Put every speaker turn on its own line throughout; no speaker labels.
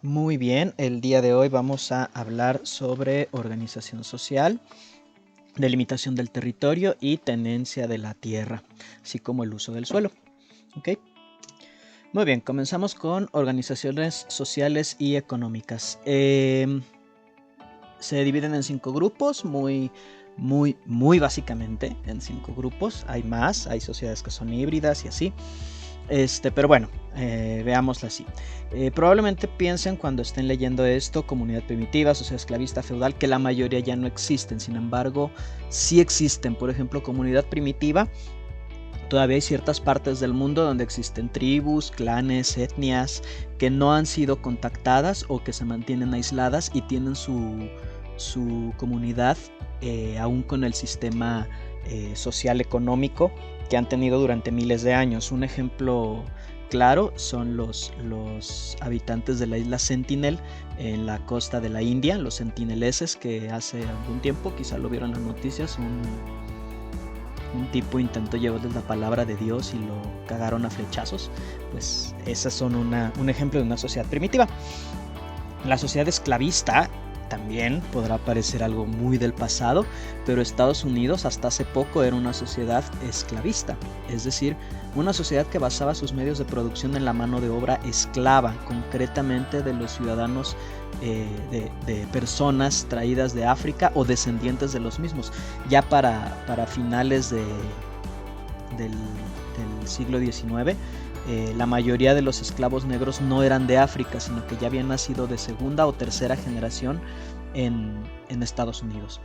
Muy bien, el día de hoy vamos a hablar sobre organización social, delimitación del territorio y tenencia de la tierra, así como el uso del suelo. ¿Ok? Muy bien, comenzamos con organizaciones sociales y económicas. Se dividen en 5 grupos, muy básicamente en 5 grupos. Hay más, hay sociedades que son híbridas y así. Pero bueno, veámoslo así. Probablemente piensen cuando estén leyendo esto, comunidad primitiva, sociedad esclavista, feudal, que la mayoría ya no existen. Sin embargo, sí existen. Por ejemplo, comunidad primitiva. Todavía hay ciertas partes del mundo donde existen tribus, clanes, etnias que no han sido contactadas o que se mantienen aisladas y tienen su comunidad aún con el sistema social económico que han tenido durante miles de años. Un ejemplo claro son los habitantes de la isla Sentinel en la costa de la India, los sentineleses, que hace algún tiempo, quizá lo vieron en las noticias, un tipo intentó llevarles la palabra de Dios y lo cagaron a flechazos. Pues esas son un ejemplo de una sociedad primitiva. La sociedad esclavista también podrá parecer algo muy del pasado, pero Estados Unidos hasta hace poco era una sociedad esclavista, es decir, una sociedad que basaba sus medios de producción en la mano de obra esclava, concretamente de los ciudadanos de personas traídas de África o descendientes de los mismos. Ya para finales del siglo XIX, la mayoría de los esclavos negros no eran de África, sino que ya habían nacido de segunda o tercera generación en Estados Unidos.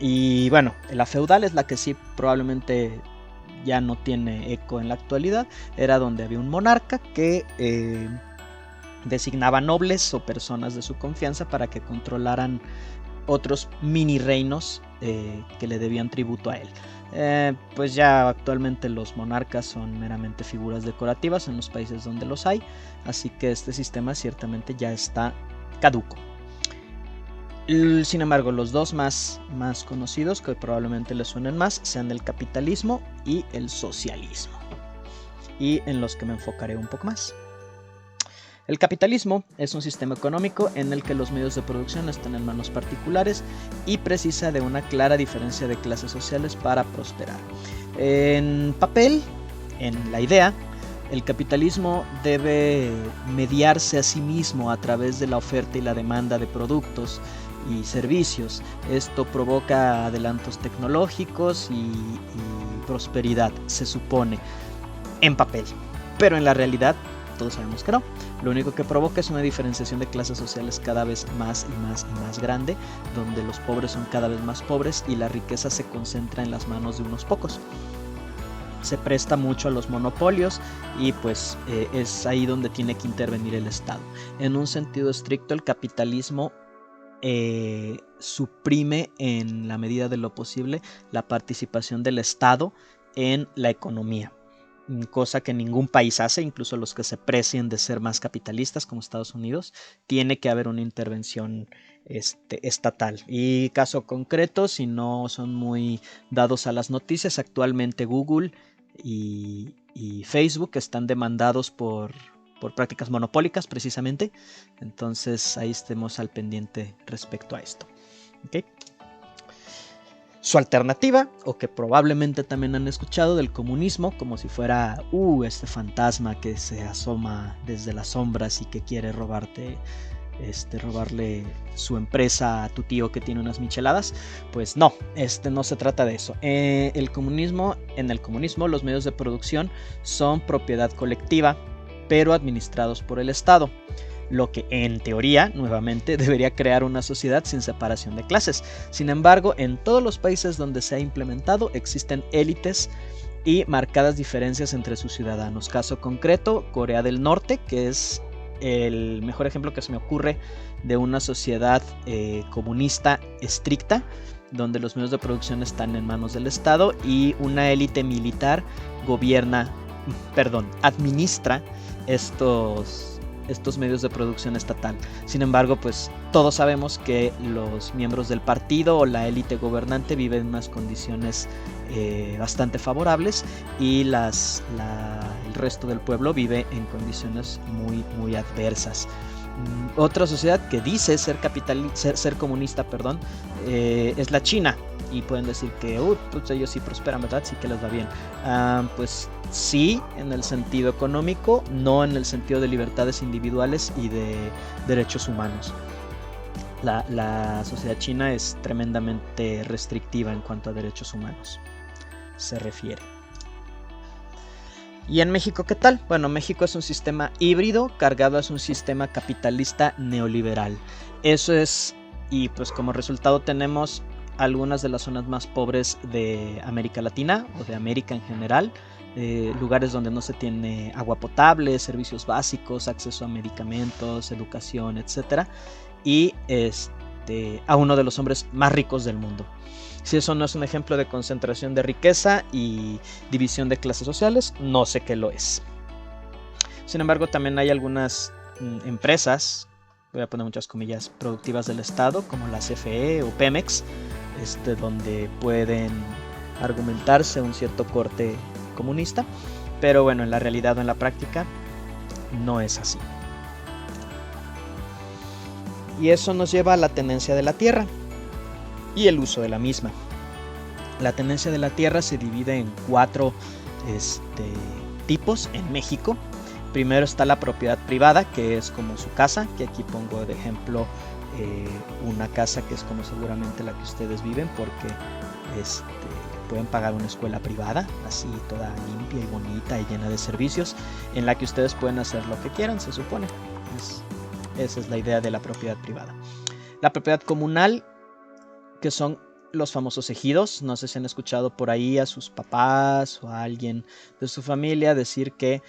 Y bueno, la feudal es la que sí probablemente ya no tiene eco en la actualidad. Era donde había un monarca que designaba nobles o personas de su confianza para que controlaran otros mini reinos que le debían tributo a él. Pues ya actualmente los monarcas son meramente figuras decorativas en los países donde los hay, así que este sistema ciertamente ya está caduco. Sin embargo, los dos más conocidos, que probablemente les suenen más, sean el capitalismo y el socialismo, y en los que me enfocaré un poco más. El capitalismo es un sistema económico en el que los medios de producción están en manos particulares y precisa de una clara diferencia de clases sociales para prosperar. En papel, en la idea, el capitalismo debe mediarse a sí mismo a través de la oferta y la demanda de productos y servicios. Esto provoca adelantos tecnológicos y prosperidad, se supone, en papel. Pero en la realidad, todos sabemos que no. Lo único que provoca es una diferenciación de clases sociales cada vez más y más grande, donde los pobres son cada vez más pobres y la riqueza se concentra en las manos de unos pocos. Se presta mucho a los monopolios y pues es ahí donde tiene que intervenir el Estado. En un sentido estricto, el capitalismo suprime en la medida de lo posible la participación del Estado en la economía, cosa que ningún país hace, incluso los que se precien de ser más capitalistas como Estados Unidos. Tiene que haber una intervención estatal. Y caso concreto, si no son muy dados a las noticias, actualmente Google y Facebook están demandados por prácticas monopólicas precisamente. Entonces ahí estemos al pendiente respecto a esto. ¿Okay? Su alternativa, o que probablemente también han escuchado, del comunismo, como si fuera este fantasma que se asoma desde las sombras y que quiere robarle su empresa a tu tío que tiene unas micheladas. Pues no, no se trata de eso. En el comunismo los medios de producción son propiedad colectiva, pero administrados por el Estado, lo que en teoría, nuevamente, debería crear una sociedad sin separación de clases. Sin embargo, en todos los países donde se ha implementado existen élites y marcadas diferencias entre sus ciudadanos. Caso concreto, Corea del Norte, que es el mejor ejemplo que se me ocurre de una sociedad comunista estricta, donde los medios de producción están en manos del Estado y una élite militar administra estos medios de producción estatal. Sin embargo, pues todos sabemos que los miembros del partido o la élite gobernante viven en unas condiciones bastante favorables y el resto del pueblo vive en condiciones muy adversas. Otra sociedad que dice ser comunista, perdón, es la China. Y pueden decir que pues ellos sí prosperan, ¿verdad? Sí que les va bien. Pues sí, en el sentido económico, no en el sentido de libertades individuales y de derechos humanos. La sociedad china es tremendamente restrictiva en cuanto a derechos humanos se refiere. ¿Y en México qué tal? Bueno, México es un sistema híbrido cargado a un sistema capitalista neoliberal. Eso es, y pues como resultado tenemos algunas de las zonas más pobres de América Latina o de América en general, lugares donde no se tiene agua potable, servicios básicos, acceso a medicamentos, educación, etc. Y a uno de los hombres más ricos del mundo. Si eso no es un ejemplo de concentración de riqueza y división de clases sociales, no sé qué lo es. Sin embargo, también hay algunas empresas, voy a poner muchas comillas, productivas del Estado, como la CFE o Pemex, donde pueden argumentarse un cierto corte comunista, pero bueno, en la realidad o en la práctica no es así. Y eso nos lleva a la tenencia de la tierra y el uso de la misma. La tenencia de la tierra se divide en 4 tipos en México. Primero está la propiedad privada, que es como su casa, que aquí pongo de ejemplo una casa que es como seguramente la que ustedes viven, porque pueden pagar una escuela privada, así toda limpia y bonita y llena de servicios, en la que ustedes pueden hacer lo que quieran, se supone. Esa es la idea de la propiedad privada. La propiedad comunal, que son los famosos ejidos. No sé si han escuchado por ahí a sus papás o a alguien de su familia decir que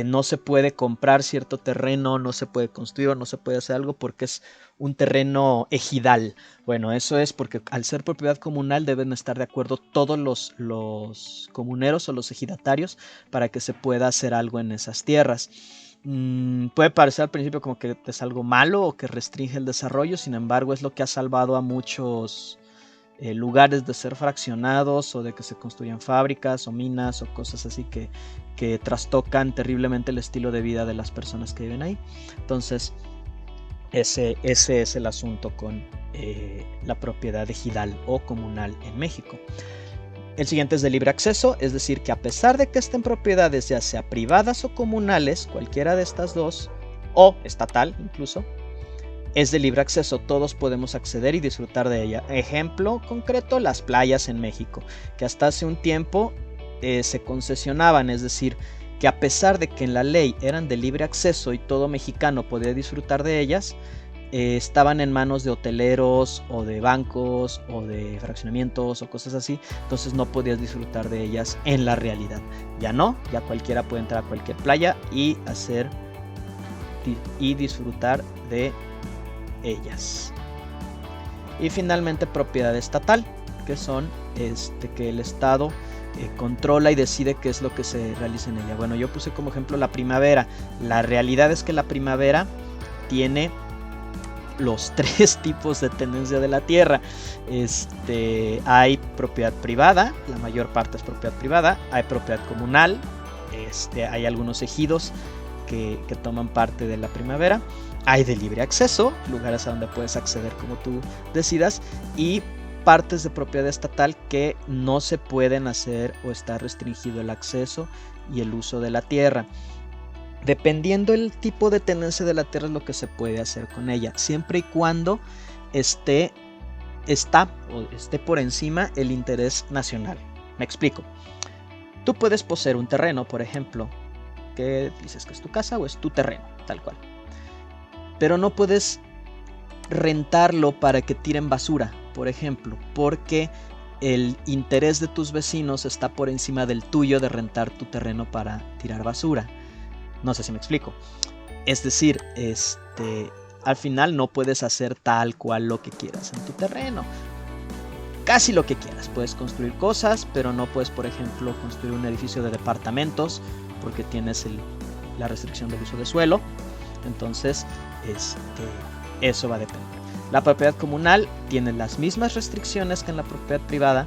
no se puede comprar cierto terreno, no se puede construir o no se puede hacer algo porque es un terreno ejidal. Bueno, eso es porque al ser propiedad comunal deben estar de acuerdo todos los comuneros o los ejidatarios para que se pueda hacer algo en esas tierras. Puede parecer al principio como que es algo malo o que restringe el desarrollo, sin embargo es lo que ha salvado a muchos lugares de ser fraccionados o de que se construyan fábricas o minas o cosas así que trastocan terriblemente el estilo de vida de las personas que viven ahí. Entonces ese es el asunto con la propiedad ejidal o comunal en México. El siguiente es de libre acceso, es decir que a pesar de que estén propiedades ya sea privadas o comunales, cualquiera de estas dos, o estatal incluso, es de libre acceso, todos podemos acceder y disfrutar de ella. Ejemplo concreto, las playas en México, que hasta hace un tiempo se concesionaban, es decir, que a pesar de que en la ley eran de libre acceso y todo mexicano podía disfrutar de ellas, estaban en manos de hoteleros o de bancos o de fraccionamientos o cosas así, entonces no podías disfrutar de ellas en la realidad. Ya no, ya cualquiera puede entrar a cualquier playa y disfrutar de ellas. Y finalmente propiedad estatal, que son que el Estado controla y decide qué es lo que se realiza en ella. Bueno, yo puse como ejemplo la primavera. La realidad es que la primavera tiene los 3 tipos de tenencia de la tierra. Hay propiedad privada, la mayor parte es propiedad privada, hay propiedad comunal, hay algunos ejidos que toman parte de la primavera, hay de libre acceso, lugares a donde puedes acceder como tú decidas, y partes de propiedad estatal que no se pueden hacer o está restringido el acceso y el uso de la tierra. Dependiendo el tipo de tenencia de la tierra es lo que se puede hacer con ella, siempre y cuando esté por encima el interés nacional. Me explico. Tú puedes poseer un terreno, por ejemplo, que dices que es tu casa o es tu terreno, tal cual. Pero no puedes rentarlo para que tiren basura, por ejemplo, porque el interés de tus vecinos está por encima del tuyo de rentar tu terreno para tirar basura. No sé si me explico. Es decir, al final no puedes hacer tal cual lo que quieras en tu terreno. Casi lo que quieras. Puedes construir cosas, pero no puedes, por ejemplo, construir un edificio de departamentos porque tienes la restricción del uso de suelo. Entonces, eso va a depender. La propiedad comunal tiene las mismas restricciones que en la propiedad privada,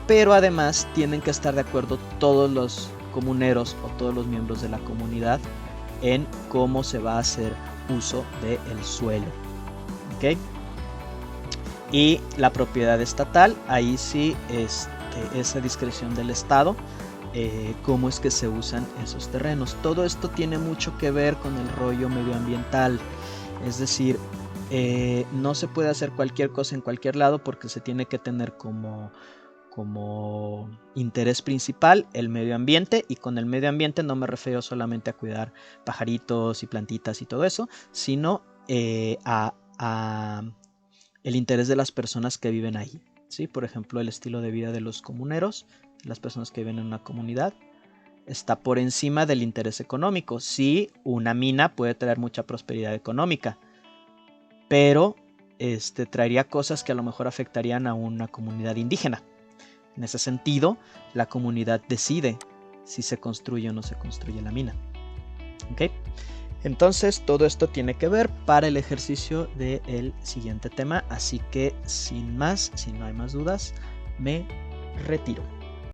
pero además tienen que estar de acuerdo todos los comuneros o todos los miembros de la comunidad en cómo se va a hacer uso del suelo. ¿Okay? Y la propiedad estatal, ahí sí es a discreción del Estado cómo es que se usan esos terrenos. Todo esto tiene mucho que ver con el rollo medioambiental, es decir, no se puede hacer cualquier cosa en cualquier lado porque se tiene que tener como interés principal el medio ambiente, y con el medio ambiente no me refiero solamente a cuidar pajaritos y plantitas y todo eso, sino a el interés de las personas que viven ahí, ¿sí? Por ejemplo, el estilo de vida de los comuneros, las personas que viven en una comunidad, está por encima del interés económico. Sí, una mina puede traer mucha prosperidad económica, pero traería cosas que a lo mejor afectarían a una comunidad indígena. En ese sentido, la comunidad decide si se construye o no se construye la mina. ¿Okay? Entonces, todo esto tiene que ver para el ejercicio del siguiente tema. Así que, sin más, si no hay más dudas, me retiro.